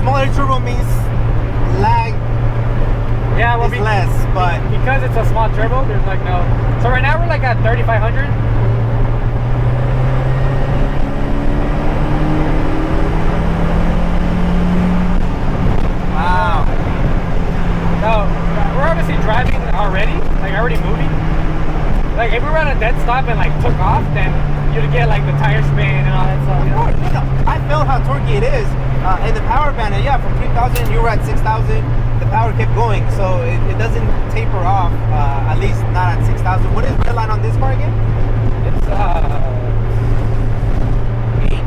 smaller turbo means lag is less, but because it's a small turbo, there's like no. So right now we're like at 3,500. wow. So we're obviously driving already, like already moving. Like if we were at a dead stop and like took off, then you'd get like the tire spin and all that stuff. Of course, I felt how torquey it is. And the power band, yeah, from 3,000 you were at 6,000. The power kept going, so it doesn't taper off. At least not at 6,000. What is redline on this car again? It's 8.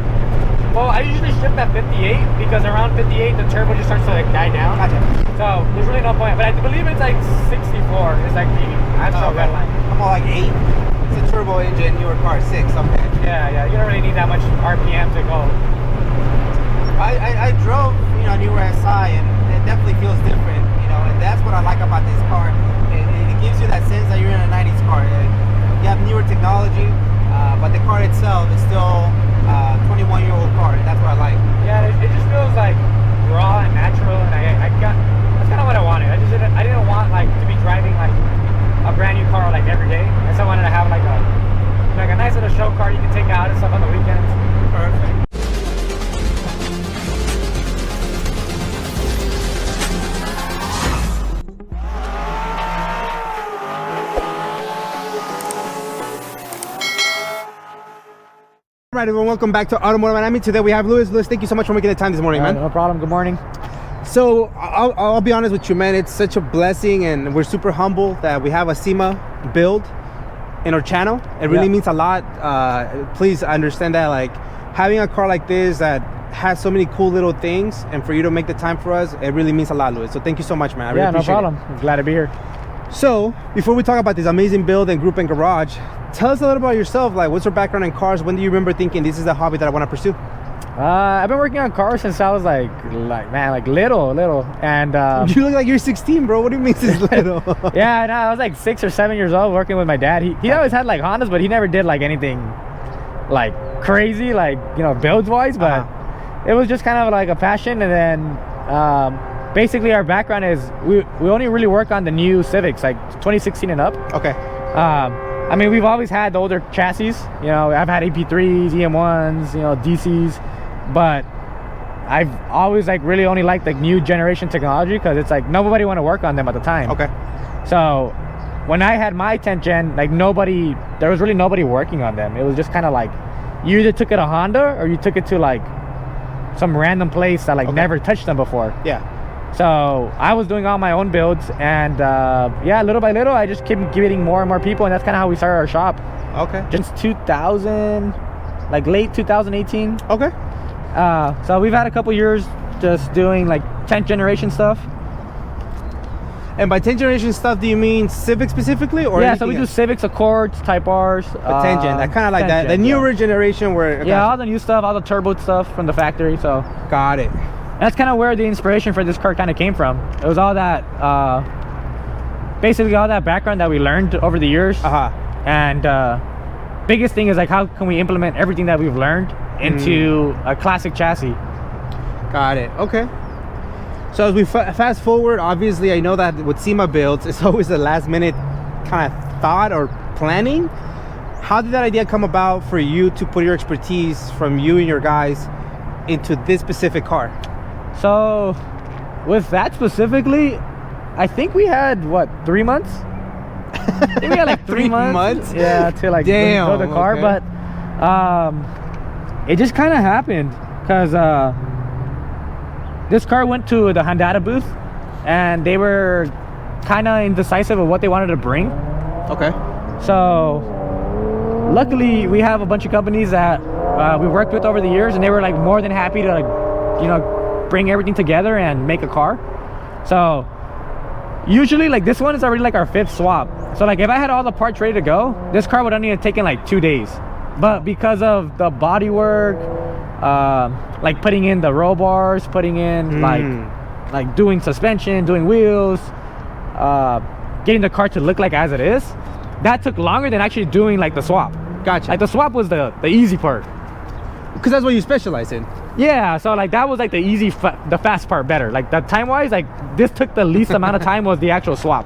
Well, I usually ship at 58 because around 58 the turbo just starts to like die down. Gotcha. So there's really no point. But I believe it's like 64. It's like the actual red line. I'm all like 8. It's a turbo engine, newer car, 6. Okay. Yeah. You don't really need that much RPM to go. I drove, newer SI, and it definitely feels different, and that's what I like about this car. It gives you that sense that you're in a 90s car. You have newer technology, but the car itself is still a 21-year-old car, and that's what I like. Yeah, it just feels like raw and natural, and that's kind of what I wanted. I didn't want like to be driving like a brand new car like every day. I still wanted to have like a nice little show car you can take out and stuff on the weekends. Perfect. All right, everyone, welcome back to Automotive Anatomy. Today we have Louis. Louis, thank you so much for making the time this morning, man. No problem. Good morning. So I'll be honest with you, man. It's such a blessing, and we're super humble that we have a SEMA build in our channel. It really means a lot. Please understand that, like, having a car like this that has so many cool little things, and for you to make the time for us, it really means a lot, Louis. So thank you so much, man. I really appreciate no problem. I'm glad to be here. So before we talk about this amazing build and GroupNGarage, tell us a little about yourself. Like, what's your background in cars? When do you remember thinking this is a hobby that I want to pursue? I've been working on cars since I was like little, and you look like you're 16, bro. What do you mean since little? Yeah, no, I was like 6 or 7 years old working with my dad. He always had like Hondas, but he never did like anything like crazy, like, builds wise, but it was just kind of like a passion. And then basically our background is we only really work on the new Civics, like 2016 and up. Okay. I mean, we've always had the older chassis. I've had AP3s, EM1s, DCs, but I've always like really only liked like new generation technology because it's like nobody want to work on them at the time. Okay. So when I had my 10th gen, like there was really nobody working on them. It was just kind of like you either took it to Honda or you took it to like some random place that like never touched them before. Yeah. So I was doing all my own builds, and little by little I just kept getting more and more people, and that's kind of how we started our shop. Okay. Just 2000, like late 2018. Okay. So we've had a couple years just doing like 10th generation stuff. And by 10th generation stuff, do you mean Civic specifically, or so we do Civics, Accords, Type R's. 10th gen, I kind of like that. The newer generation where all the new stuff, all the turbo stuff from the factory. So got it. That's kind of where the inspiration for this car kind of came from. It was all that, basically all that background that we learned over the years. And biggest thing is like, how can we implement everything that we've learned into a classic chassis? Got it. Okay. So as we fast forward, obviously I know that with SEMA builds, it's always a last minute kind of thought or planning. How did that idea come about for you to put your expertise from you and your guys into this specific car? So with that specifically, I think we had 3 months? I think we had like 3 months. Yeah, to like build the car. But it just kind of happened because this car went to the Honda booth and they were kind of indecisive of what they wanted to bring. Okay. So luckily we have a bunch of companies that we worked with over the years, and they were like more than happy to bring everything together and make a car. So usually like this one is already like our 5th swap. So like if I had all the parts ready to go, this car would only have taken like 2 days. But because of the body work, like putting in the roll bars, putting in like doing suspension, doing wheels, getting the car to look like as it is, that took longer than actually doing like the swap. Gotcha. Like the swap was the easy part. Because that's what you specialize in. Yeah, so like that was like the the fast part better. Like the time wise, like this took the least amount of time was the actual swap.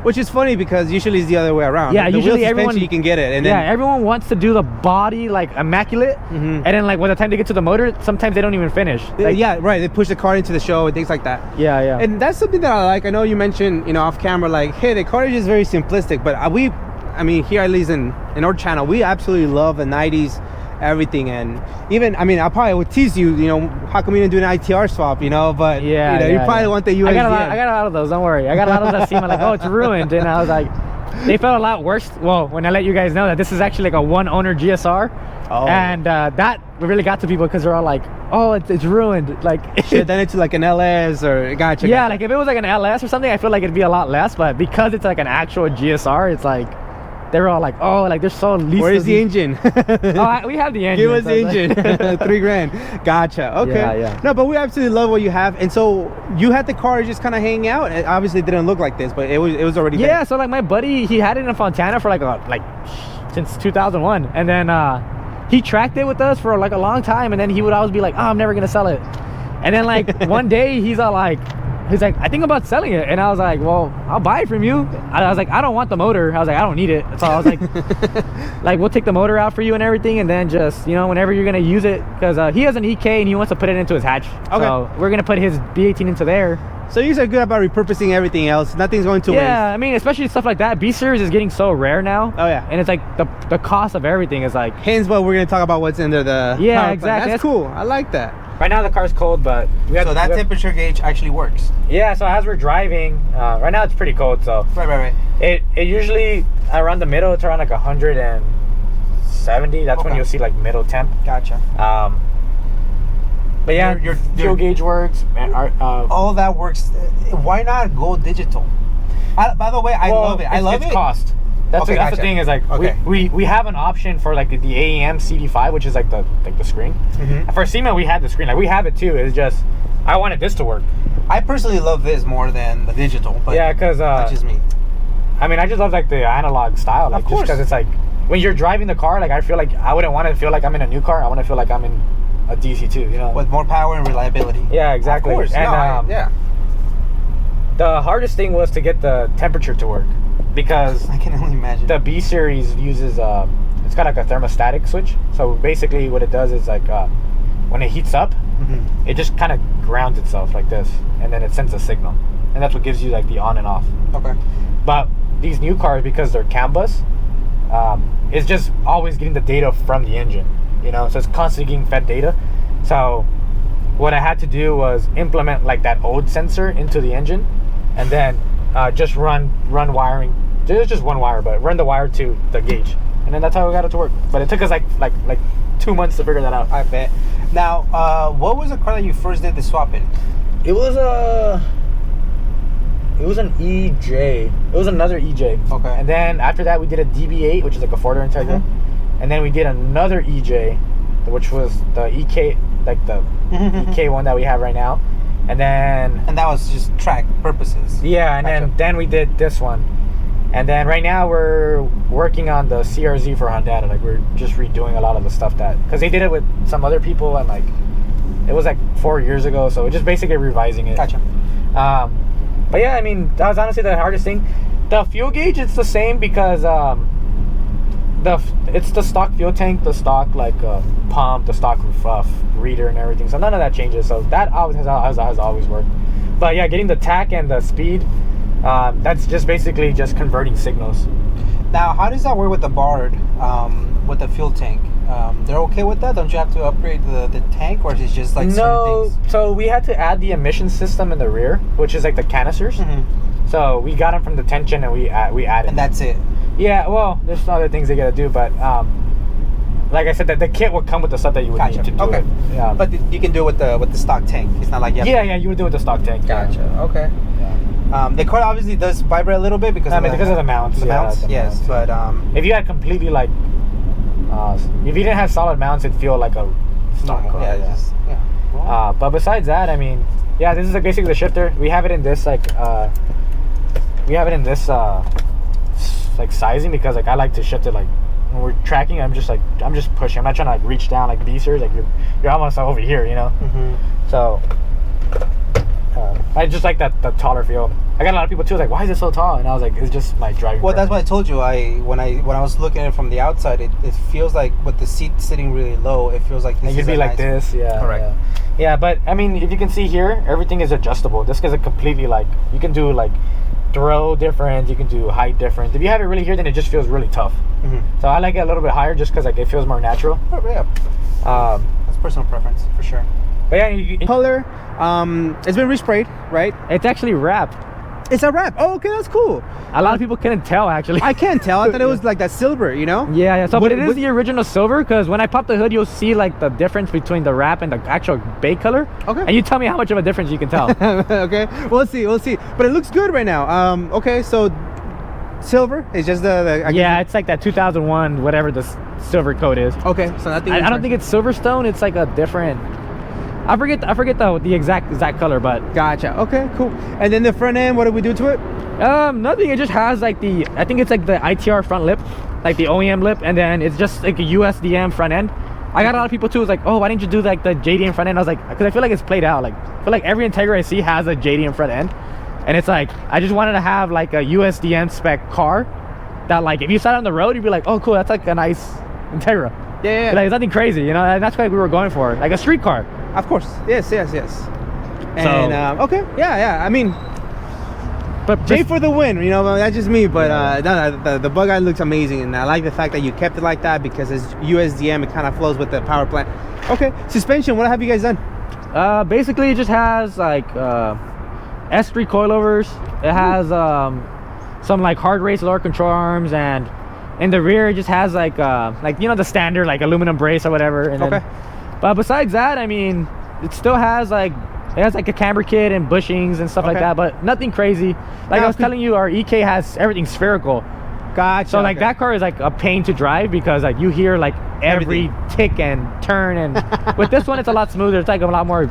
Which is funny because usually it's the other way around. Yeah, the usually wheel everyone, suspension, you can get it, and then everyone wants to do the body like immaculate, and then like by the time they get to the motor, sometimes they don't even finish. Like, yeah, right. They push the car into the show and things like that. Yeah, yeah. And that's something that I like. I know you mentioned, you know, off camera, like, hey, the carriage is very simplistic, but I mean, here at least in our channel, we absolutely love the 90s. Everything. And even, I mean, I probably would tease you, you know, how come you didn't do an ITR swap, you know? But yeah, you know, you probably want the USDM. I got a lot of those, don't worry. I got a lot of those that seem like, oh, it's ruined. And I was like, they felt a lot worse. Well, when I let you guys know that this is actually like a one owner GSR. Oh. And that really got to people because they're all like, oh, it's ruined. Like, shit, then it's like an LS or gotcha. Yeah, like if it was like an LS or something, I feel like it'd be a lot less. But because it's like an actual GSR, it's like, they're all like, oh, like they're so least. Where's the engine? We have the engine. Give us the engine. Like, $3,000. Gotcha. Okay. Yeah. No, but we absolutely love what you have. And so you had the car just kind of hanging out. It obviously didn't look like this, but it was already there. Yeah. So like my buddy, he had it in Fontana for like since 2001, and then he tracked it with us for like a long time, and then he would always be like, oh, I'm never gonna sell it. And then like one day he's like, I think about selling it. And I was like, well, I'll buy it from you. I was like, I don't want the motor. I was like, I don't need it. So I was like, we'll take the motor out for you and everything. And then just, you know, whenever you're going to use it, because he has an EK and he wants to put it into his hatch. Okay. So we're going to put his B18 into there. So you said good about repurposing everything else. Nothing's going to waste. Yeah, I mean, especially stuff like that. B series is getting so rare now. Oh yeah. And it's like the cost of everything is like. Hence what we're going to talk about what's under the yeah, exactly. That's cool. I like that. Right now the car's cold, but so that temperature gauge actually works. Yeah, so as we're driving, right now it's pretty cold, so right. It usually around the middle, it's around like 170. That's when you'll see like middle temp. Gotcha. But yeah, your fuel gauge works. All that works. Why not go digital? By the way, I love it. I love it. It's cost. That's the thing is like we have an option for like the AEM CD5, which is like the screen. For SEMA we had the screen, like we have it too. It's just I wanted this to work. I personally love this more than the digital. But yeah, because that's just me. I mean, I just love like the analog style, like just because it's like when you're driving the car, like I feel like I wouldn't want to feel like I'm in a new car. I want to feel like I'm in a DC2, you know, with more power and reliability. Yeah, exactly. Of course. And yeah. The hardest thing was to get the temperature to work. Because I can only imagine the B series uses it's got like a thermostatic switch. So basically what it does is like when it heats up, it just kind of grounds itself like this, and then it sends a signal, and that's what gives you like the on and off. Okay. But these new cars, because they're CAN bus, it's just always getting the data from the engine, you know, so it's constantly getting fed data. So what I had to do was implement like that old sensor into the engine, and then just run wiring. There's just one wire, but run the wire to the gauge, and then that's how we got it to work. But it took us like 2 months to figure that out. I bet. Now, what was the car that you first did the swap in? It was an EJ. It was another EJ. Okay. And then after that, we did a DB8, which is like a 4-door Integra, and then we did another EJ, which was the EK, like the EK one that we have right now. And that was just track purposes. Yeah, and then we did this one. And then right now we're working on the CRZ for Honda. Like we're just redoing a lot of the stuff because they did it with some other people, and like it was like 4 years ago, so we're just basically revising it. Gotcha. But yeah, I mean, that was honestly the hardest thing. The fuel gauge, it's the same because it's the stock fuel tank, the stock like pump, the stock reader and everything, so none of that changes. So that always has always worked. But yeah, getting the tack and the speed, that's just basically just converting signals. Now, how does that work with the Bard, with the fuel tank? They're okay with that? Don't you have to upgrade the tank, or is it just like certain things? So we had to add the emission system in the rear, which is like the canisters. So we got them from the tension, and we added. And that's it. Yeah, well, there's other things they gotta do, but like I said, that the kit would come with the stuff that you would need to do it. Yeah. But you can do it with the stock tank. It's not like you would do it with the stock tank. Gotcha. Okay. Yeah. The car obviously does vibrate a little bit because of the mounts. Yes, but if you had completely like if you didn't have solid mounts, it'd feel like a stock car. But besides that, I mean, yeah, this is like basically the shifter. We have it in this like like sizing because like I like to shift it like when we're tracking, I'm just pushing. I'm not trying to like reach down like beasters. Like you're almost over here, you know. So I just like that the taller feel. I got a lot of people too like, why is it so tall? And I was like, it's just my driving. Well, that's what I told you. When I was looking at it from the outside, it feels like with the seat sitting really low, it feels like this it could be like this. Yeah, correct. Yeah, but I mean, if you can see here, everything is adjustable. This is a completely like, you can do like throw different, you can do height different. If you have it really here, then it just feels really tough. So I like it a little bit higher just because like it feels more natural. Oh, yeah. That's personal preference for sure. But yeah, color, it's been resprayed, right? It's actually wrapped. It's a wrap. Oh, okay, that's cool. A lot of people couldn't tell actually. I can't tell. I thought it was like that silver, you know? Yeah. So, but it is the original silver, because when I pop the hood, you'll see like the difference between the wrap and the actual base color. Okay. And you tell me how much of a difference you can tell. Okay, we'll see. But it looks good right now. Okay, so silver is just yeah, it's like that 2001 whatever the silver coat is. Okay, so nothing. I don't think it's Silverstone. It's like a different. I forget the exact color, but gotcha. Okay, cool. And then the front end, what do we do to it? Nothing. It just has like I think it's like the ITR front lip, like the OEM lip, and then it's just like a USDM front end. I got a lot of people too. It's like, oh, why didn't you do like the JDM front end? I was like, because I feel like it's played out. Like, I feel like every Integra I see has a JDM front end, and it's like I just wanted to have like a USDM spec car that like if you sat on the road, you'd be like, oh, cool, that's like a nice Integra. Yeah. Like it's nothing crazy, you know. And that's why we were going for like a street car. Of course. Yes. And okay, yeah. I mean, but Jay for the win, you know. That's just me, but the bug eye looks amazing, and I like the fact that you kept it like that because it's USDM. It kind of flows with the power plant. Okay, suspension. What have you guys done? Basically, it just has like S3 coilovers. It has some like hard race lower control arms, and in the rear it just has like you know the standard like aluminum brace or whatever. And then, but besides that, I mean, it still has like a camber kit and bushings and stuff like that, but nothing crazy. Like I was telling you, our EK has everything spherical. Gotcha. So like that car is like a pain to drive because like you hear like every tick and turn, and with this one it's a lot smoother. It's like a lot more.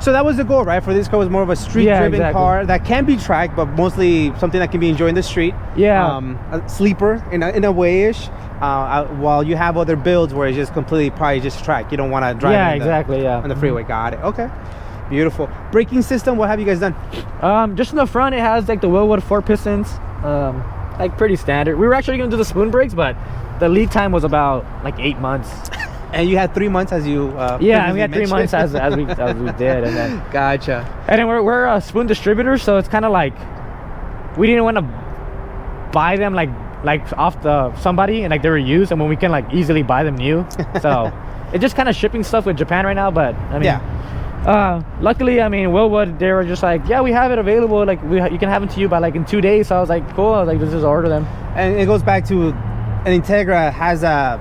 So that was the goal, right? For this car was more of a street-driven car that can be tracked, but mostly something that can be enjoyed in the street. Yeah. A sleeper in a way-ish. While you have other builds where it's just completely probably just track. You don't want to drive on the freeway. Got it. Okay. Beautiful. Braking system, what have you guys done? Just in the front, it has like the Wilwood 4 pistons. Like pretty standard. We were actually going to do the spoon brakes, but the lead time was about like 8 months. And you had 3 months as you yeah, and we had 3 months as we did, and then gotcha. And then we're a spoon distributor, so it's kind of like we didn't want to buy them like off somebody and like they were used, and when we can like easily buy them new. So it's just kind of shipping stuff with Japan right now, but I mean luckily, I mean, Wilwood, they were just like, yeah, we have it available, like you can have it to you by like in 2 days. So I was like, cool. I was like, let's just order them. And it goes back to an Integra has a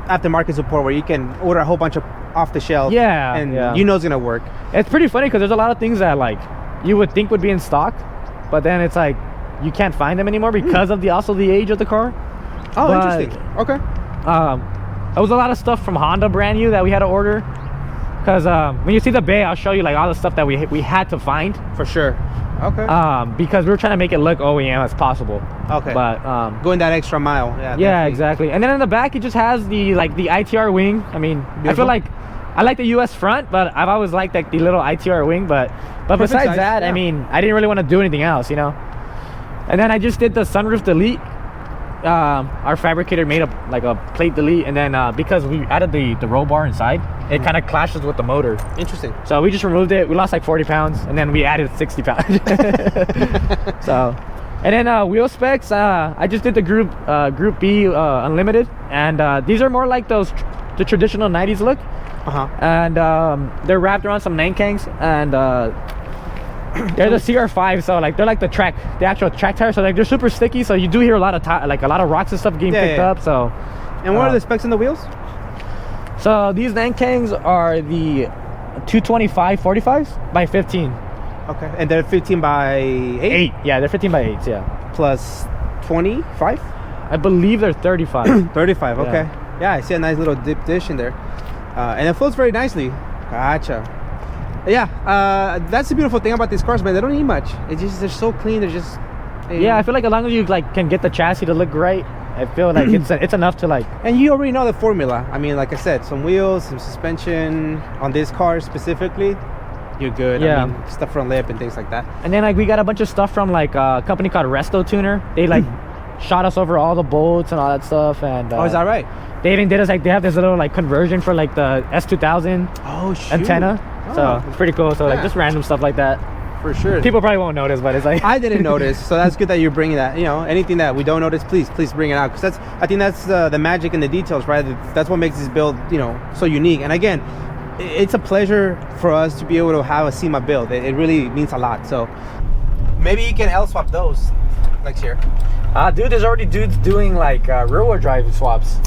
aftermarket support where you can order a whole bunch of off the shelf, and you know it's gonna work. It's pretty funny because there's a lot of things that like you would think would be in stock, but then it's like you can't find them anymore because of the age of the car. Interesting. Okay. There was a lot of stuff from Honda brand new that we had to order, because when you see the bay, I'll show you like all the stuff that we had to find for sure. Okay. Because we were trying to make it look OEM as possible. Okay. But going that extra mile. Yeah, exactly. And then in the back, it just has the ITR wing. I mean, beautiful. I feel like I like the US front, but I've always liked like the little ITR wing. But besides size, that, I mean, I didn't really want to do anything else, you know. And then I just did the sunroof delete. Our fabricator made up like a plate delete, and then because we added the roll bar inside, it kind of clashes with the motor. Interesting. So we just removed it. We lost like 40 pounds, and then we added 60 pounds. So, and then wheel specs, I just did the Group B Unlimited, and these are more like the traditional 90s look. And they're wrapped around some Nankangs, and they're the CR5, so like they're like the actual track tires, so like they're super sticky, so you do hear a lot of rocks and stuff getting picked up. So, and what are the specs on the wheels? So these Nankangs are the 225 45s by 15. Okay, and they're 15 by 8? Yeah, they're 15 by 8s, yeah. Plus 25? I believe they're 35. 35, okay. Yeah, I see a nice little dip dish in there. And it floats very nicely. Gotcha. Yeah, that's the beautiful thing about these cars, man. They don't need much. They're so clean. They're just Yeah, I feel like as long as you like can get the chassis to look right, I feel like it's enough to like. And you already know the formula. I mean, like I said, some wheels, some suspension on this car specifically, you're good. Yeah. I mean, stuff front lip and things like that. And then like we got a bunch of stuff from like a company called Resto Tuner. They like shot us over all the bolts and all that stuff. And Oh, is that right? they even did us like, they have this little like conversion for like the S2000 Oh, shoot. antenna. So Oh. it's pretty cool. So like Yeah. just random stuff like that. For sure. People probably won't notice, but it's like I didn't notice, so that's good that you're bringing that. You know, anything that we don't notice, please bring it out, because I think that's the magic in the details, right? That's what makes this build, you know, so unique. And again, it's a pleasure for us to be able to have a SEMA build. It really means a lot. So maybe you can L swap those next year. dude, there's already dudes doing like rear-wheel drive swaps.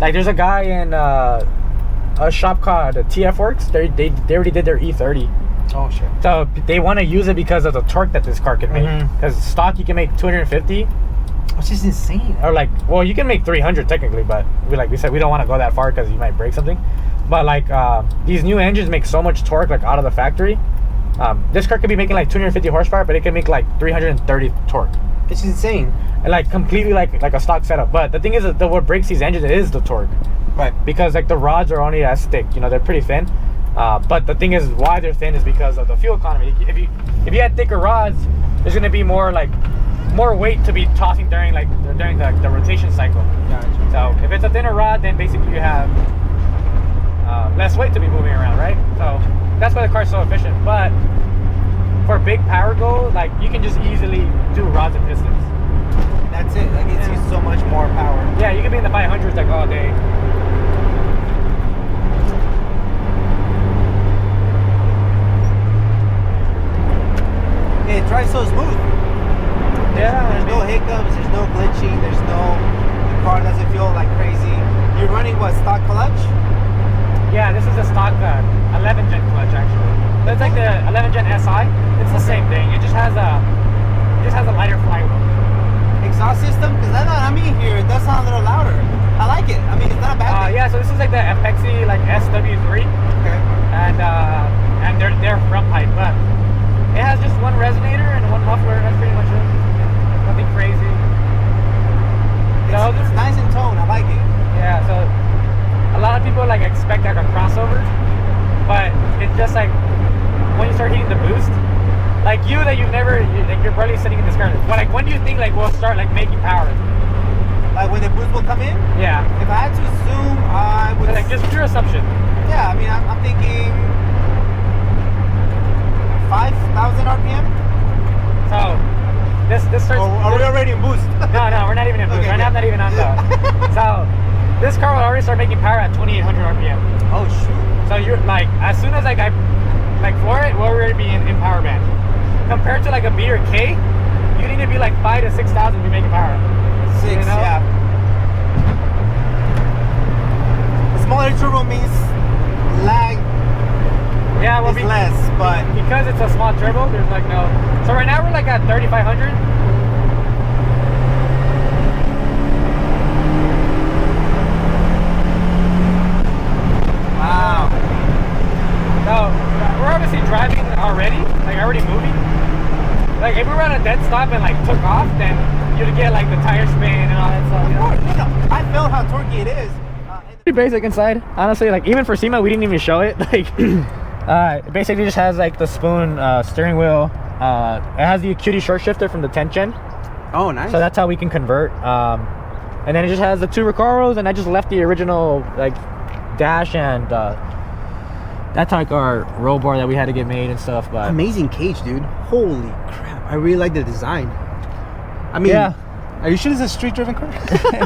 Like there's a guy in a shop called TF Works. They already did their E30. Oh shit. So they want to use it because of the torque that this car can make. Because stock you can make 250, Which is insane. or like, well, you can make 300 technically, but we said we don't want to go that far because you might break something. But like these new engines make so much torque like out of the factory. This car could be making like 250 horsepower, but it can make like 330 torque. It's insane. And like completely like a stock setup. But the thing is that what breaks these engines is the torque. Right. Because like the rods are only as thick, you know, they're pretty thin. But the thing is why they're thin is because of the fuel economy. If you had thicker rods, there's gonna be more weight to be tossing during the rotation cycle. Gotcha. So if it's a thinner rod, then basically you have less weight to be moving around, right? So that's why the car's so efficient. But for big power goal, like you can just easily do rods and pistons. That's it. Like it's used so much more power. Yeah, you can be in the 500s like all day. It drives so smooth. Yeah, There's no hiccups, there's no glitching, the car doesn't feel like crazy. You're running what, stock clutch? Yeah, this is a stock 11 gen clutch actually. That's like the 11 gen SI. It's the same thing. It just has a lighter flywheel. Exhaust system? Because I'm in here, it does sound a little louder. I like it. I mean, it's not a bad thing. Yeah, so this is like the FXE like SW3, Okay. and they're front pipe, but it has just one resonator and one muffler. That's pretty much it. Nothing crazy. It's nice in tone. I like it. Yeah, so a lot of people like expect like a crossover, but it's just like when you start hitting the boost, like you're barely sitting in this car. But like when do you think like we'll start like making power? Like when the boost will come in? Yeah. If I had to assume, I would... Like just pure assumption. Yeah, I mean, I'm thinking 5,000 RPM? So this starts. Or are we already in boost? No, we're not even in boost. Okay, Right now I'm not even on though. So this car will already start making power at 2,800 RPM. Oh shoot. So you're like, as soon as like I floor it, we'll already be in power band. Compared to like a B or K, you need to be like 5,000 to 6,000 to be making power. 6, You know? yeah. The smaller turbo means lag Yeah, well, is less, but because it's a small turbo, there's like no. So right now we're like at 3,500. wow. So we're obviously driving already, like already moving. Like if we were at a dead stop and like took off, then you'd get like the tire spin and all that stuff. You know? No, I felt how torquey it is. Pretty basic inside, honestly. Like even for SEMA, we didn't even show it. Like it basically just has like the spoon steering wheel. It has the Acura short shifter from the 10th gen. Oh, nice. So that's how we can convert. And then it just has the 2 Recaros, and I just left the original like dash, and that's like our roll bar that we had to get made and stuff. But amazing cage, dude. Holy crap. I really like the design. I mean, yeah. Are you sure it's a street driven car?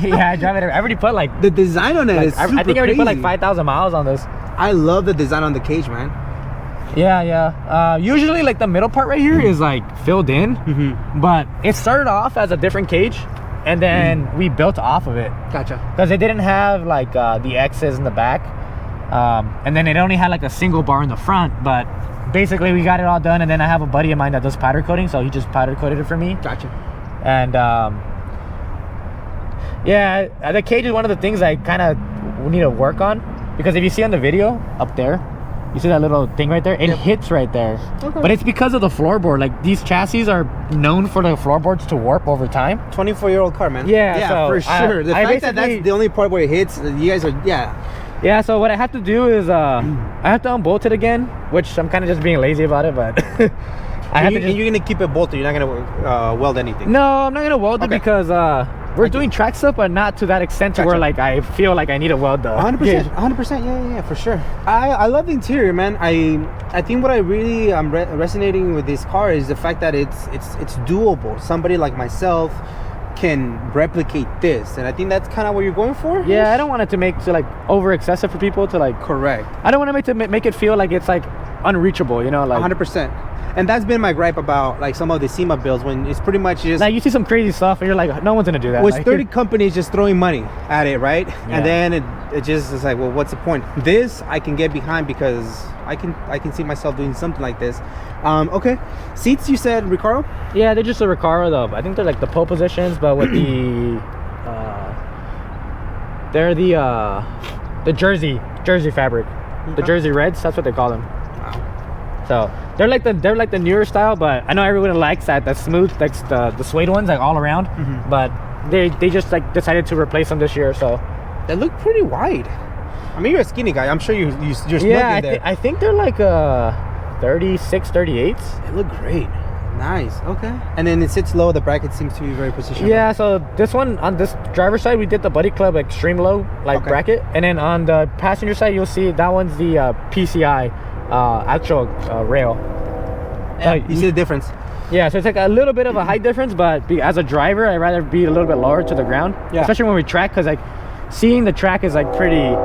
Yeah, I drive it. I already put like the design on it is super I think I already put like crazy. 5,000 miles on this. I love the design on the cage, man. Yeah. Usually like the middle part right here is like filled in, but it started off as a different cage, and then we built off of it. Gotcha. Because it didn't have like the X's in the back, and then it only had like a single bar in the front. But basically we got it all done, and then I have a buddy of mine that does powder coating, so he just powder coated it for me. Gotcha. And yeah, the cage is one of the things I kind of need to work on, because if you see on the video up there, You see that little thing right there? It hits right there. Okay. But it's because of the floorboard. Like, these chassis are known for the floorboards to warp over time. 24-year-old car, man. Yeah, so for sure. The I fact that that's the only part where it hits, you guys are, Yeah, so what I have to do is I have to unbolt it again, which I'm kind of just being lazy about it, but you're gonna keep it bolted. You're not gonna weld anything. No, I'm not gonna weld it because we're doing track stuff, but not to that extent to where like I feel like I need to weld the 100%. Yeah, for sure. I love the interior, man. I think what I really am resonating with this car is the fact that it's doable. Somebody like myself can replicate this, and I think that's kind of what you're going for. Yeah, I don't want it to make like over excessive for people to like. Correct. I don't want to make it feel like it's like unreachable, you know, like 100%. And that's been my gripe about like some of the SEMA builds, when it's pretty much just like you see some crazy stuff and you're like, no one's gonna do that. With like, 30 companies just throwing money at it, right? Yeah. And then it just is like, well, what's the point? This I can get behind because I can see myself doing something like this. Okay, seats, you said Recaro? Yeah, they're just a Recaro though. I think they're like the pole positions, but with the they're the jersey fabric, the jersey reds. That's what they call them. Wow. So they're like the newer style, but I know everyone likes the smooth, like the suede ones, like all around. But they just like decided to replace them this year. So they look pretty wide. I mean, you're a skinny guy. I'm sure you're snug in there. I think they're like 36, 38s. They look great. Nice. Okay. And then it sits low. The bracket seems to be very positioned. Yeah. So this one, on this driver's side, we did the Buddy Club extreme low bracket, and then on the passenger side, you'll see that one's the PCI actual rail. Yeah, you see the difference. Yeah, so it's like a little bit of a height difference, but as a driver, I'd rather be a little bit lower to the ground. Yeah. Especially when we track, because like seeing the track is like pretty.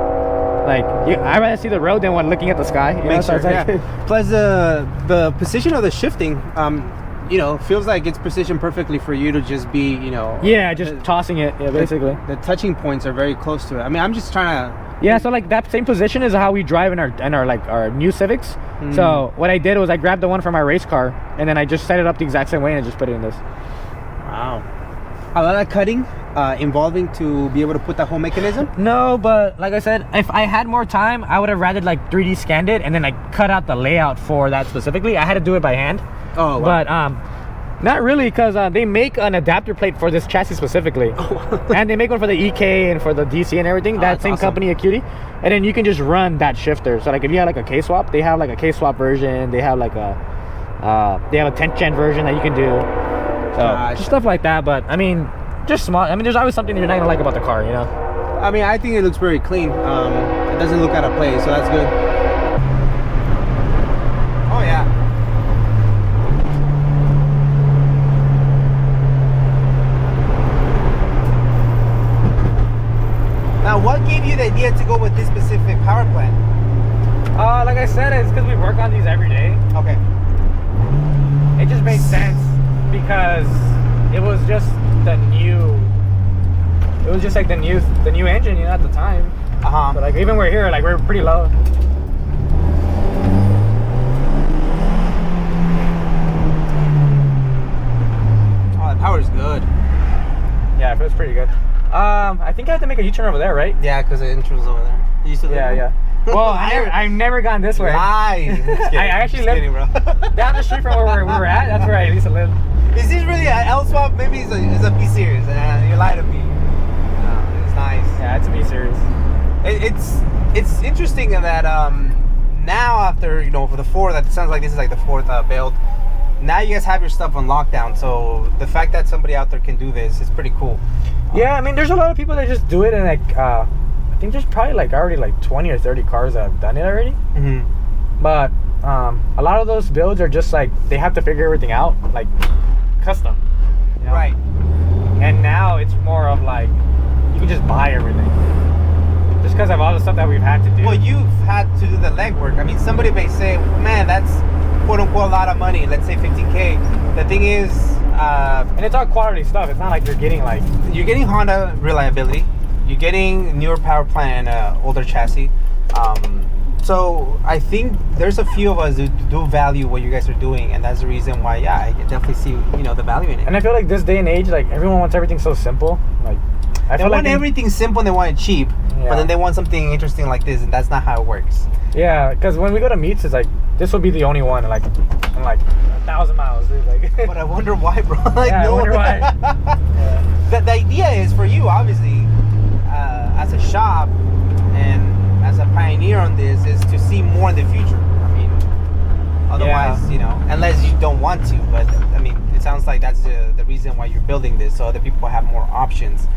Like, I'd rather see the road than when looking at the sky. You know? So it's like, plus the position of the shifting, you know, feels like it's positioned perfectly for you to just be, you know. Yeah, just tossing it. Yeah, basically. The touching points are very close to it. I mean, I'm just trying to. Yeah, so like that same position is how we drive in our new Civics. So what I did was I grabbed the one from my race car, and then I just set it up the exact same way and I just put it in this. Wow. A lot of cutting involving to be able to put that whole mechanism? No, but like I said, if I had more time, I would have rather like 3D scanned it and then like cut out the layout for that specifically. I had to do it by hand. Oh, wow. But not really, because they make an adapter plate for this chassis specifically. And they make one for the EK and for the DC and everything. That same company, Acura. And then you can just run that shifter. So like if you have like a K-swap, they have like a K-swap version. They have like they have a 10th gen version that you can do. So just stuff like that. But I mean, just small. I mean, there's always something you're not gonna like about the car, you know. I mean, I think it looks very clean. It doesn't look out of place, so that's good. Oh yeah. Now, what gave you the idea to go with this specific power plant? Like I said, it's because we work on these every day. Okay. It just made sense because it was just the new. It was just like the new engine, you know, at the time. But like even we're here, like we're pretty low. Oh, the power's good. Yeah, it feels pretty good. I think I have to make a U-turn over there, right? Yeah, because the entrance over there. You used to live there? Well, I've never gone this way. Lies. I actually live down the street from where we were at. That's where I used to live. Is this really an L swap? Maybe it's a B series. You lied to me. No, it's nice. Yeah, it's a B series. It's interesting that now after, you know, for the fourth, that sounds like this is like the fourth build. Now you guys have your stuff on lockdown, so the fact that somebody out there can do this is pretty cool. Yeah, I mean, there's a lot of people that just do it, and like I think there's probably like already like 20 or 30 cars that have done it already. But a lot of those builds are just like they have to figure everything out, like custom, you know? Right. And now it's more of like you can just buy everything, just because of all the stuff that we've had to do. Well, you've had to do the legwork. I mean, somebody may say, man, that's quote unquote a lot of money, let's say 15K. The thing is, and it's all quality stuff. It's not like you're getting Honda reliability, you're getting newer power plant and older chassis. So I think there's a few of us who do value what you guys are doing, and that's the reason why, yeah, I definitely see, you know, the value in it. And I feel like this day and age, like everyone wants everything so simple. Like they want everything simple and they want it cheap, but then they want something interesting like this, and that's not how it works. Yeah, because when we go to meets, it's like this will be the only one in like 1,000 miles, dude. Like, But I wonder why, bro. Like, yeah, I wonder why. Yeah. The idea is for you, obviously, as a shop and as a pioneer on this, is to see more in the future. I mean, otherwise, Yeah. you know, unless you don't want to. But I mean, it sounds like that's the reason why you're building this, so other people have more options.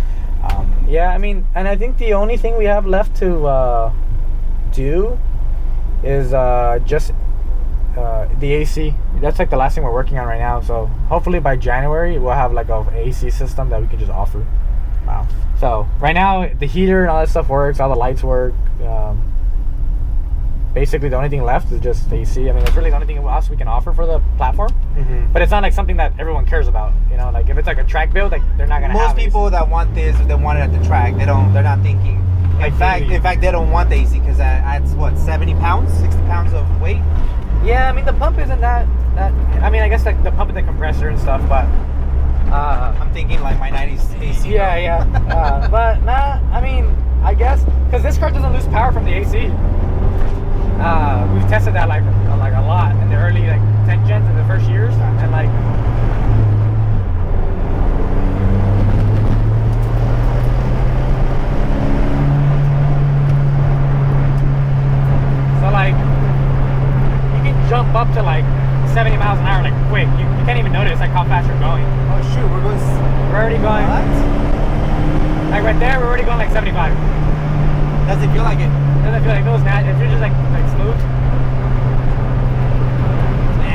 Yeah, I mean, and I think the only thing we have left to do is just the AC. That's like the last thing we're working on right now. So hopefully by January we'll have like a AC system that we can just offer. Wow. So right now the heater and all that stuff works, all the lights work. Basically the only thing left is just the AC. I mean, that's really the only thing else we can offer for the platform. Mm-hmm. But it's not like something that everyone cares about. You know, like if it's like a track build, like they're not gonna have Most people AC. that want this, they want it at the track. They're not thinking. In fact, they don't want the AC because adds what, 70 pounds, 60 pounds of weight. Yeah, I mean the pump isn't that. I mean, I guess like the pump and the compressor and stuff, but I'm thinking like my 90s AC. yeah. But nah, I mean, I guess because this car doesn't lose power from the AC. We've tested that like a lot in the early like 10 gens in the first years, and like. So like, you can jump up to like 70 miles an hour like quick. You can't even notice like how fast you're going. Oh shoot, we're already going. What? Like right there, we're already going like 75. Does it feel like it? Doesn't feel like it feels natural. It feels just like smooth.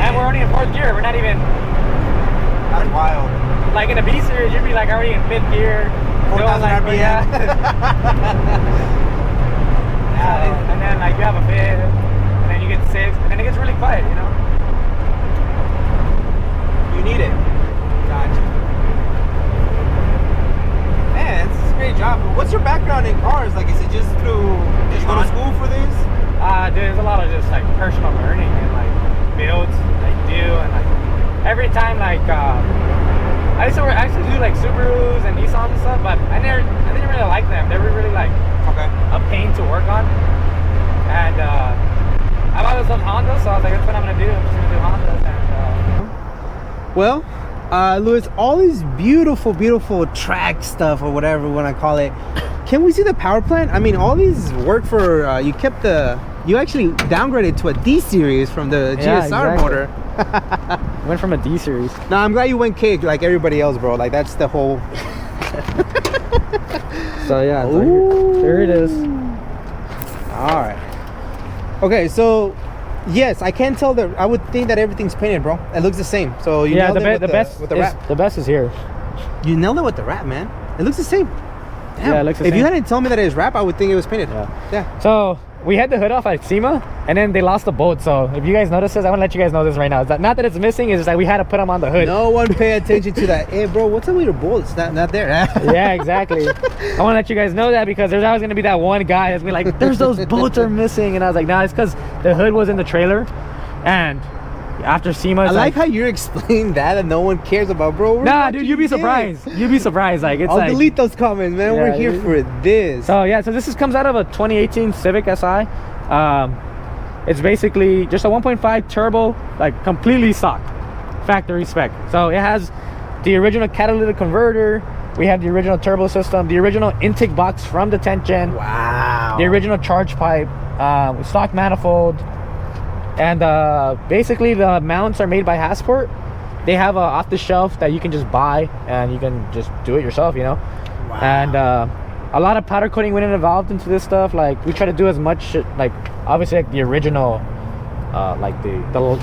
And we're only in 4th gear. We're not even. That's wild. Like in a B series, you'd be like already in 5th gear. 4,000 like, RPM. Yeah. And then like you have a 5th, and then you get 6th, and then it gets really quiet, you know. You need it. Gotcha. Man, this is a great job. What's your background in cars? Like, is it just through? Did you go to school for this? Dude, there's a lot of just like personal learning and like builds that you do, and like every time like I used to do like Subarus and Nissans and stuff, but I didn't really like them. They were really like a pain to work on, and I've always loved Honda, so I was like, that's what I'm gonna do. I'm just gonna do Hondas. And Well, Louis, all these beautiful track stuff or whatever we want to call it. Can we see the power plant? I mean, all these work for you actually downgraded to a D series from the GSR motor. Went from a D series. No, I'm glad you went K like everybody else, bro. Like that's the whole. So yeah, there it is. All right. Okay, so yes, I can tell that. I would think that everything's painted, bro. It looks the same. So you nailed it with the wrap. The best is here. You nailed it with the wrap, man. It looks the same. Damn. Yeah, it looks the If same. you hadn't told me that it was wrap, I would think it was painted. Yeah. So we had the hood off at SEMA, and then they lost the bolt. So if you guys notice this, I want to let you guys know this right now. It's not that it's missing, it's just that we had to put them on the hood. No one pay attention to that. Hey, bro, what's up with your bolts? Not there. Yeah, exactly. I want to let you guys know that because there's always going to be that one guy that's going to be like, there's those bolts are missing. And I was like, nah, it's because the hood was in the trailer. And after SEMA, I like how you're explaining that no one cares about, bro. Nah, dude, you'd be surprised. You'd be surprised. Like, it's I'll delete those comments, man. Yeah, We're here for this. So yeah, so this comes out of a 2018 Civic Si. It's basically just a 1.5 turbo, like completely stock, factory spec. So it has the original catalytic converter. We have the original turbo system, the original intake box from the 10th gen. Wow. The original charge pipe, stock manifold. And basically the mounts are made by Hasport. They have a off the shelf that you can just buy and you can just do it yourself, you know. Wow. And a lot of powder coating went involved into this stuff. Like we try to do as much like obviously like the original like the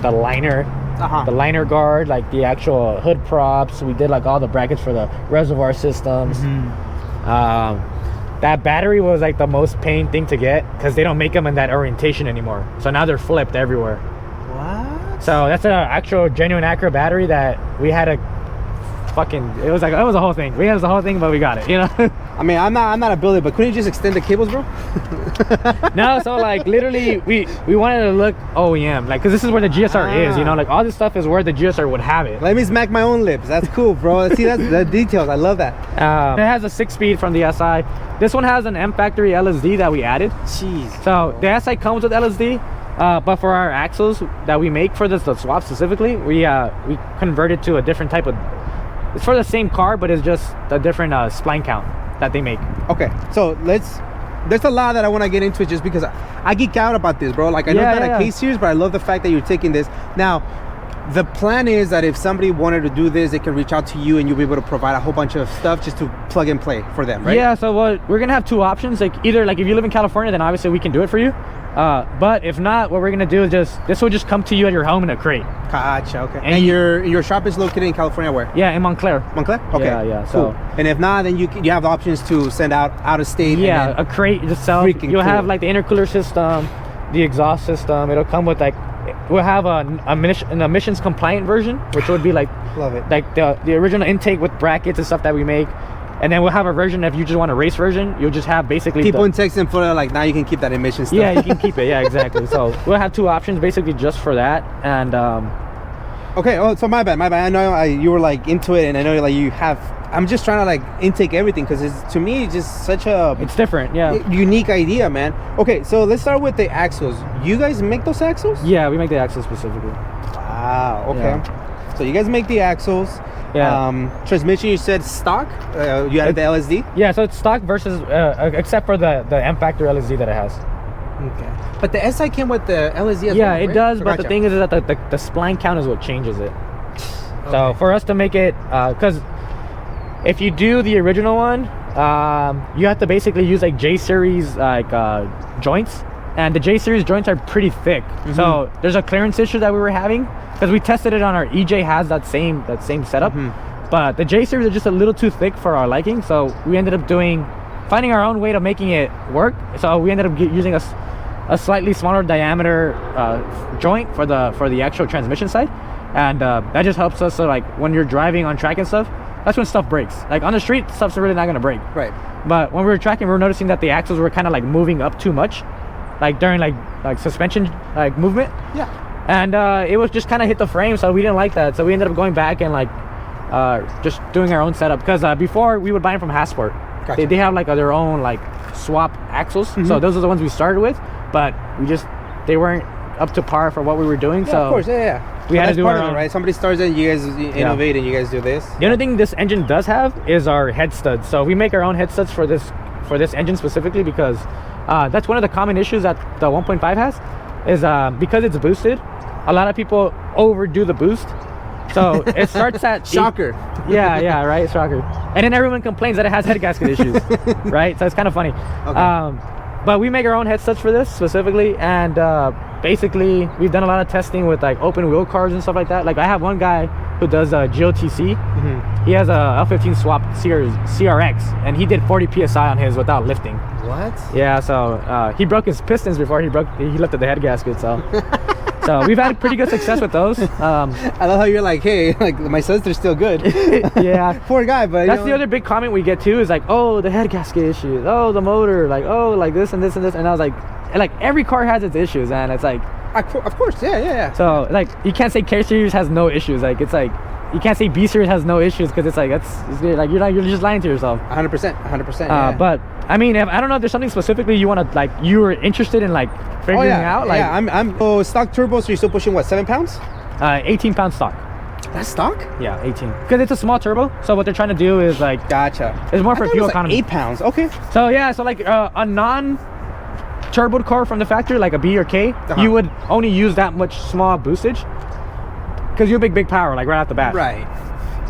liner, the liner guard, like the actual hood props. We did like all the brackets for the reservoir systems. That battery was like the most pain thing to get because they don't make them in that orientation anymore. So now they're flipped everywhere. What? So that's an actual genuine Acura battery that we had to it was a whole thing. It was a whole thing, but we got it, you know. I mean, I'm not a builder, but couldn't you just extend the cables, bro? No, so like literally we wanted to look OEM, like, because this is where the GSR is, you know, like all this stuff is where the GSR would have it. Let me smack my own lips. That's cool, bro. See, that's the details. I love that. It has a 6-speed from the SI. This one has an M factory LSD that we added. Jeez. So the SI comes with LSD, but for our axles that we make for the swap specifically, we converted to a different type of. It's for the same car, but it's just a different spline count that they make. Okay, so there's a lot that I want to get into just because I geek out about this, bro. Like, I know it's not a case series, but I love the fact that you're taking this. Now, the plan is that if somebody wanted to do this, they can reach out to you and you'll be able to provide a whole bunch of stuff just to plug and play for them, right? Yeah, so we're gonna have two options. Like, either like if you live in California, then obviously we can do it for you. But if not, what we're gonna do is this will just come to you at your home in a crate. Gotcha. Okay. And your shop is located in California, where? Yeah, in Montclair. Montclair. Okay. Yeah. Cool. So, and if not, then you have the options to send out of state. Yeah, a crate itself. You'll have like the intercooler system, the exhaust system. It'll come with like, we'll have an emissions compliant version, which would be like, love it, like the original intake with brackets and stuff that we make. And then we'll have a version, if you just want a race version, you'll just have basically people in Texas and Florida, like, now you can keep that emission stuff. Yeah, you can keep it. Yeah, exactly. So we'll have two options basically just for that. And okay. Oh, so my bad. I know you were like into it, and I know like you have. I'm just trying to like intake everything because it's, to me, just such a. It's different. Yeah. Unique idea, man. Okay, so let's start with the axles. You guys make those axles? Yeah, we make the axles specifically. Wow. Okay. Yeah. So you guys make the axles. Yeah. Transmission, you said stock. You added the LSD. Yeah, so it's stock versus except for the M factor LSD that it has. Okay. But the SI came with the LSD as well. Yeah, it right? does. So but the thing is that the spline count is what changes it. Okay. So for us to make it, because if you do the original one, you have to basically use like J series like joints, and the J series joints are pretty thick. Mm-hmm. So there's a clearance issue that we were having. Because we tested it on our EJ has that same setup, but the J series are just a little too thick for our liking. So we ended up finding our own way to making it work. So we ended up using a slightly smaller diameter joint for the actual transmission side, and that just helps us. So like when you're driving on track and stuff, that's when stuff breaks. Like on the street, stuff's really not gonna break. Right. But when we were tracking, we were noticing that the axles were kind of like moving up too much, like during like suspension like movement. Yeah. And it was just kind of hit the frame, so we didn't like that. So we ended up going back and like just doing our own setup, because before we would buy them from Hasport. Gotcha. They have like their own like swap axles. So those are the ones we started with, but they weren't up to par for what we were doing. Yeah, so of course, we had to do our own. Right? Somebody starts it, you guys innovate, and you guys do this. The only thing this engine does have is our head studs. So we make our own head studs for this engine specifically, because that's one of the common issues that the 1.5 has, is because it's boosted. A lot of people overdo the boost, so it starts at shocker. Yeah, right, shocker. And then everyone complains that it has head gasket issues, right? So it's kind of funny. Okay. But we make our own head studs for this specifically, and basically we've done a lot of testing with like open wheel cars and stuff like that. Like I have one guy who does GOTC. He has a L15 swap CRX, and he did 40 psi on his without lifting. What? Yeah, so he broke his pistons before he lifted the head gasket. So we've had pretty good success with those. I love how you're like, hey, like my sister's still good. Yeah. Poor guy, but that's the other big comment we get too, is like, oh, the head gasket issues, oh, the motor, like, oh, like this and this and this. And I was like every car has its issues, and it's like, of course, yeah. So like you can't say K series has no issues. Like it's like you can't say B series has no issues, because it's like it's like you're just lying to yourself. 100%. Yeah. But I mean, I don't know if there's something specifically you want to like, you were interested in like figuring out. Like, yeah, I'm stock turbo. So you're still pushing what, 7 pounds? 18 pound stock. That's stock? Yeah, 18. Because it's a small turbo. So what they're trying to do is like, gotcha. It's more for fuel economy. 8 pounds. Okay. So yeah, so like a non-turboed car from the factory, like a B or K, you would only use that much small boostage, because you have big power like right off the bat. Right.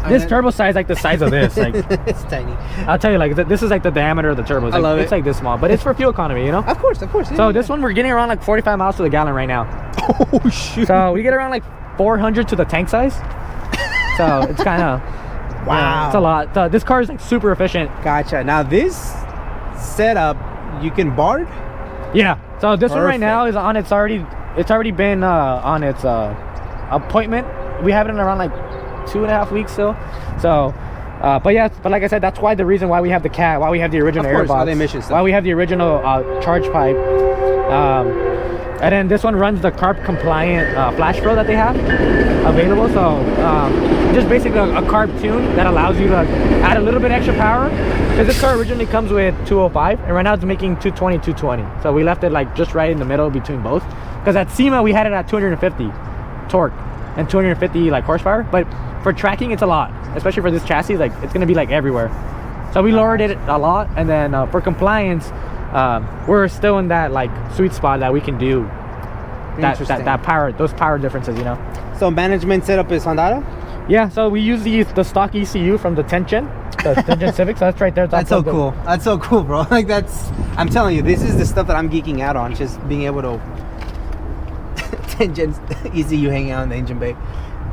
This turbo size like the size of this. Like it's tiny. I'll tell you, like this is like the diameter of the turbo. It's, like, I love it. It's like this small, but it's for fuel economy, you know. Of course. Yeah, so this one we're getting around like 45 miles to the gallon right now. Oh shoot. So we get around like 400 to the tank size. So it's kind of wow. It's a lot. So this car is like super efficient. Gotcha. Now this setup, you can BARD. Yeah. So this one right now is on. It's already been on its appointment. We have it in around like 2.5 weeks still. So but like I said, that's why the reason why we have the cat, why we have the original airbox, the emissions stuff. why we have the original charge pipe, and then this one runs the CARB compliant flash flow that they have available. So just basically a CARB tune that allows you to add a little bit extra power, because this car originally comes with 205 and right now it's making 220. So we left it like just right in the middle between both, because at SEMA we had it at 250 torque and 250 like horsepower, but for tracking it's a lot, especially for this chassis. Like it's gonna be like everywhere, so we lowered it a lot. And then for compliance, we're still in that like sweet spot that we can do that power, those power differences, you know. So management setup is Honda? Yeah, so we use the stock ECU from the 10th gen, the 10th gen Civic. So that's right there. That's so cool. That's so cool, bro. Like I'm telling you, this is the stuff that I'm geeking out on, just being able to 10 gen ECU hanging out in the engine bay.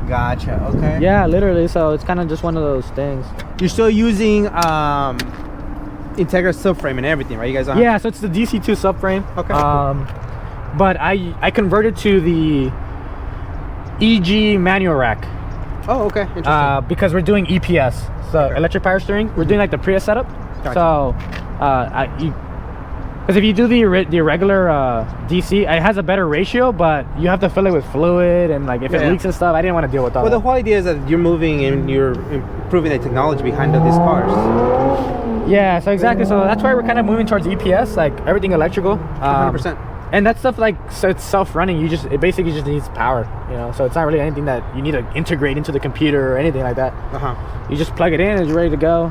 Gotcha. Okay. Yeah, literally. So it's kind of just one of those things. You're still using Integra subframe and everything, right? You guys? Yeah. So it's the DC2 subframe. Okay. But I converted to the EG manual rack. Oh, okay. Interesting. Because we're doing EPS, so electric power steering. We're doing like the Prius setup. Gotcha. So because if you do the regular DC, it has a better ratio, but you have to fill it with fluid, and like if it leaks and stuff, I didn't want to deal with all that. Well, the whole idea is that you're moving and you're improving the technology behind these cars. Yeah, so exactly. So that's why we're kind of moving towards EPS, like everything electrical. 100%. And that stuff, like, so it's self-running. It basically just needs power, you know. So it's not really anything that you need to integrate into the computer or anything like that. You just plug it in and it's ready to go.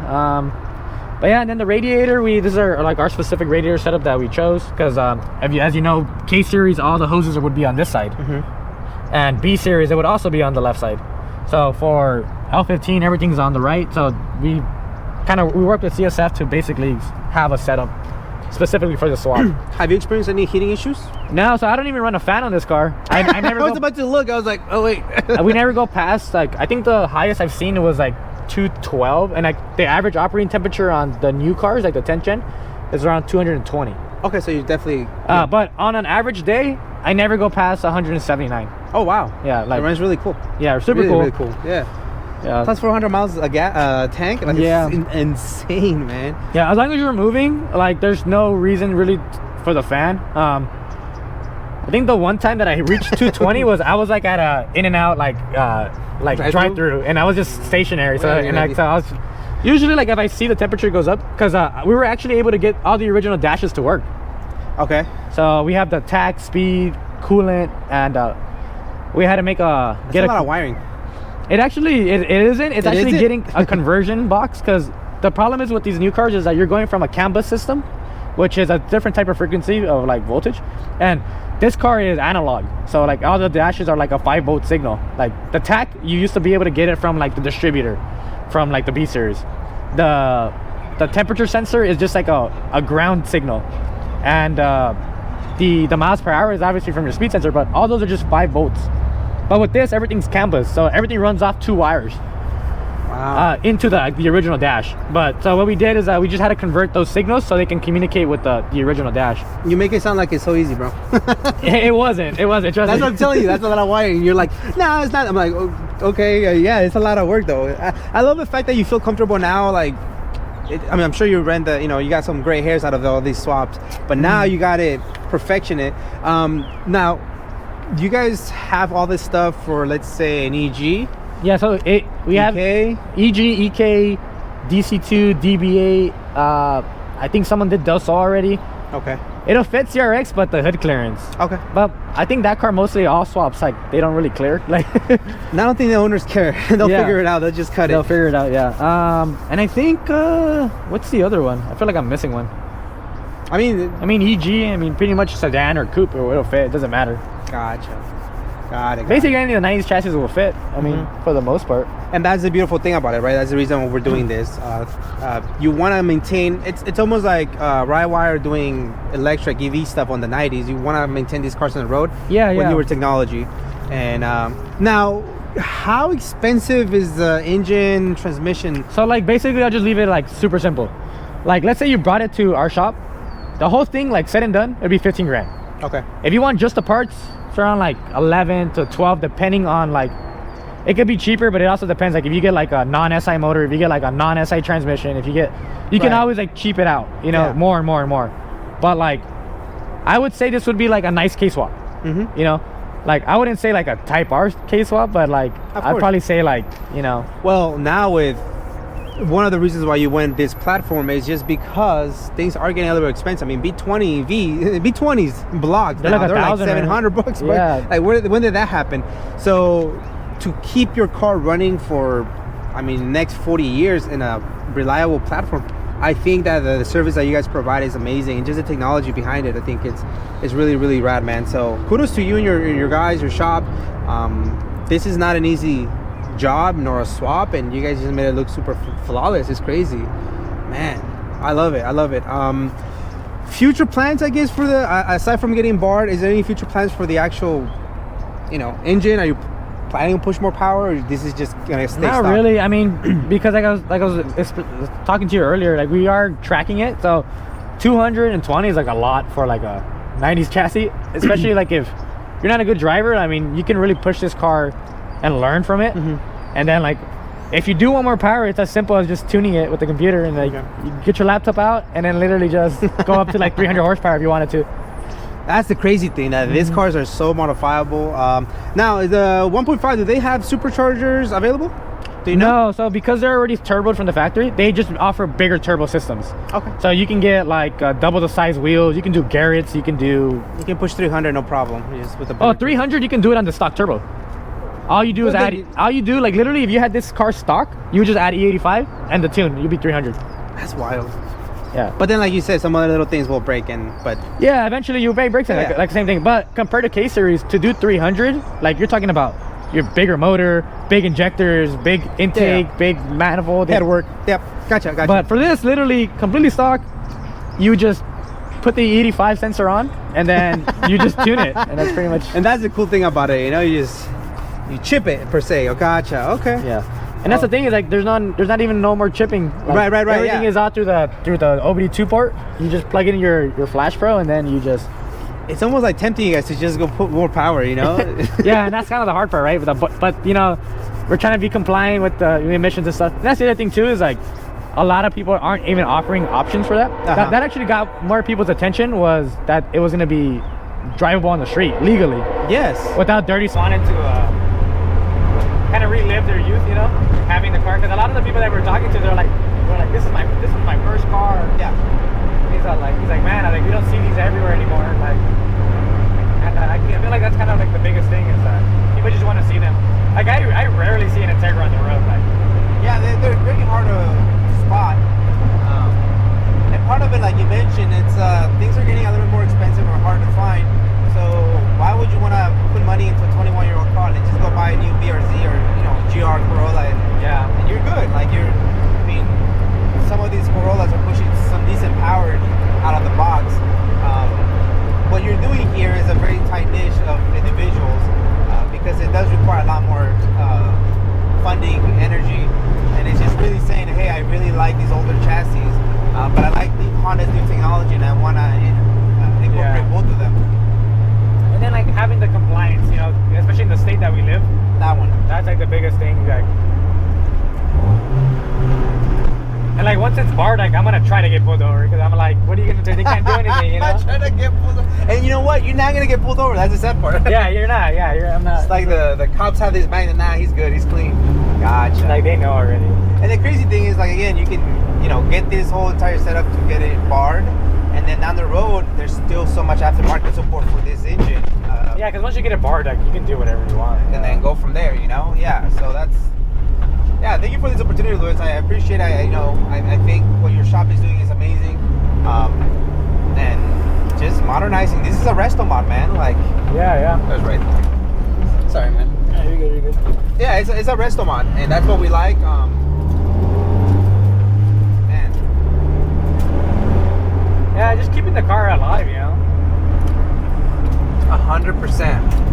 But yeah, and then the radiator, this is our specific radiator setup that we chose, because as you know, K series, all the hoses would be on this side, and B series, it would also be on the left side. So for L15, everything's on the right. So we worked with CSF to basically have a setup specifically for the swap. Have you experienced any heating issues? No, so I don't even run a fan on this car. I never. I was about to look. I was like, oh wait. We never go past, like, I think the highest I've seen was like 212, and like the average operating temperature on the new cars, like the 10th gen, is around 220. Okay, so you definitely. But on an average day, I never go past 179. Oh wow. Yeah, like it runs really cool. Yeah, super cool. Really cool. Yeah. Plus 400 miles a tank. Like, it's insane, man. Yeah, as long as you're moving, like, there's no reason really for the fan. I think the one time that I reached 220 was I was like at a In-N-Out like drive-through, and I was just stationary. So so I was usually, like, if I see the temperature goes up, because we were actually able to get all the original dashes to work. Okay. So we have the tack, speed, coolant, and we had to make a lot of wiring. It actually it isn't. It's actually getting a conversion box, because the problem is with these new cars is that you're going from a CAN bus system, which is a different type of frequency of like voltage, and this car is analog. So like all the dashes are like a 5-volt signal. Like the tack, you used to be able to get it from like the distributor, from like the B series. The temperature sensor is just like a ground signal, and the miles per hour is obviously from your speed sensor, but all those are just 5 volts. But with this, everything's CAN bus, so everything runs off 2 wires. Wow. Into the original dash. But so what we did is we just had to convert those signals so they can communicate with the original dash. You make it sound like it's so easy, bro. It wasn't. Trust me. That's what I'm telling you. That's a lot of wiring. You're like, no, it's not. I'm like, okay, yeah, it's a lot of work though. I love the fact that you feel comfortable now. Like, I mean, I'm sure you ran you got some gray hairs out of all these swaps, but now you got it perfection it. Now, do you guys have all this stuff for, let's say, an EG? Yeah, so we have EG, EK, DC2, DBA. I think someone did Del Sol already. Okay. It'll fit CRX, but the hood clearance. Okay. But I think that car mostly all swaps, like, they don't really clear. Like, I don't think the owners care. They'll figure it out. They'll just cut it. They'll figure it out, yeah. And I think what's the other one? I feel like I'm missing one. I mean EG. Pretty much sedan or coupe, or it'll fit. It doesn't matter. Gotcha. Got it. Basically, any of the 90s chassis will fit. For the most part. And that's the beautiful thing about it, right? That's the reason why we're doing this. You want to maintain. It's almost like Rywire doing electric EV stuff on the 90s. You want to maintain these cars on the road. Yeah. With newer technology. And now, how expensive is the engine, transmission? So, like, basically, I'll just leave it like super simple. Like, let's say you brought it to our shop. The whole thing, like, said and done, it'd be 15 grand. Okay. If you want just the parts, it's around like 11 to 12, depending on, like, it could be cheaper, but it also depends. Like if you get like a non-SI motor, if you get like a non-SI transmission, if you get, you can always like cheap it out, you know, more and more and more. But like, I would say this would be like a nice K-swap. You know, like I wouldn't say like a Type R K-swap, but like I'd probably say like, you know. Well, now with one of the reasons why you went this platform is just because things are getting a little expensive. I mean, B20s blocks they're now, like they're like $700. Yeah. Like when did that happen? So to keep your car running for, I mean, next 40 years in a reliable platform, I think that the service that you guys provide is amazing, and just the technology behind it, I think it's really, really rad, man. So kudos to you and your guys, your shop. This is not an easy job nor a swap, and you guys just made it look super flawless. It's crazy, man. I love it. Future plans, I guess, for the aside from getting barred, is there any future plans for the actual, you know, engine? Are you planning to push more power, or this is just gonna stay not stock? really. I mean, because like I was talking to you earlier, like we are tracking it, so 220 is like a lot for like a 90s chassis, especially like if you're not a good driver. I mean, you can really push this car and learn from it. And then like if you do want more power, it's as simple as just tuning it with the computer, and like you get your laptop out and then literally just go up to like 300 horsepower if you wanted to. That's the crazy thing, that these cars are so modifiable. Now the 1.5, do they have superchargers available? Do you know? No, so because they're already turboed from the factory, they just offer bigger turbo systems. Okay. So you can get like double the size wheels, you can do Garrett's, you can push 300 no problem. Just with the 300 you can do it on the stock turbo. All you do is like literally if you had this car stock, you would just add E85 and the tune, you'd be 300. That's wild. Yeah, but then like you said, some other little things will break in, but yeah, eventually you'll break brakes in, like the same thing. But compared to K series, to do 300, like you're talking about your bigger motor, big injectors, big intake, big manifold, headwork. Yep, gotcha. But for this, literally completely stock, you just put the 85 sensor on and then you just tune it, and that's pretty much. And that's the cool thing about it, you know, you chip it per se. Oh, gotcha. Okay. Yeah. And that's the thing, is like there's not even no more chipping. Like, right. Everything is out through the OBD2 port. You just plug in your Flash Pro, and then you just. It's almost like tempting you guys to just go put more power, you know. Yeah, and that's kind of the hard part, right? But you know, we're trying to be compliant with the emissions and stuff. And that's the other thing too, is like a lot of people aren't even offering options for that. That actually got more people's attention, was that it was going to be drivable on the street legally. Yes. Without dirty. Wanted to kind of relive their youth, you know, having the car, because a lot of the people that we're talking to, they're like this is my first car. Yeah. He's like, man, we don't see these everywhere anymore. Like, and I feel like that's kind of like the biggest thing, is that people just want to see them. Like I rarely see an Integra on the road. Like, yeah, they're really hard to spot. And part of it, like you mentioned, it's things are getting a little bit more expensive or hard to find. So why would you want to put money into a 21-year-old car and just go buy a new BRZ or, you know, GR Corolla and you're good. Like I mean, some of these Corollas are pushing some decent power out of the box. What you're doing here is a very tight niche of individuals, because it does require a lot more funding, energy, and it's just really saying, hey, I really like these older chassis, but I like the Honda's new technology, and I want to incorporate both of them. And then like having the compliance, you know, especially in the state that we live. That's like the biggest thing. Like, and like once it's barred, like I'm gonna try to get pulled over, because I'm like, what are you gonna do? They can't do anything, you know. I'm trying to get pulled over. And you know what? You're not gonna get pulled over. That's the sad part. Yeah, you're not. Yeah, I'm not. It's like the cops have this mind, and he's good, he's clean. Gotcha. Like they know already. And the crazy thing is, like, again, you can, you know, get this whole entire setup to get it barred. And then down the road, there's still so much aftermarket support for this engine. Yeah, because once you get it barred, like, you can do whatever you want. And then go from there, you know? Yeah, so that's... Yeah, thank you for this opportunity, Luis. I appreciate it. You know, I think what your shop is doing is amazing. And just modernizing. This is a Restomod, man. Like... Yeah. That was right. Sorry, man. Yeah, you're good. Yeah, it's a Restomod, and that's what we like. Yeah, just keeping the car alive, you know. 100%.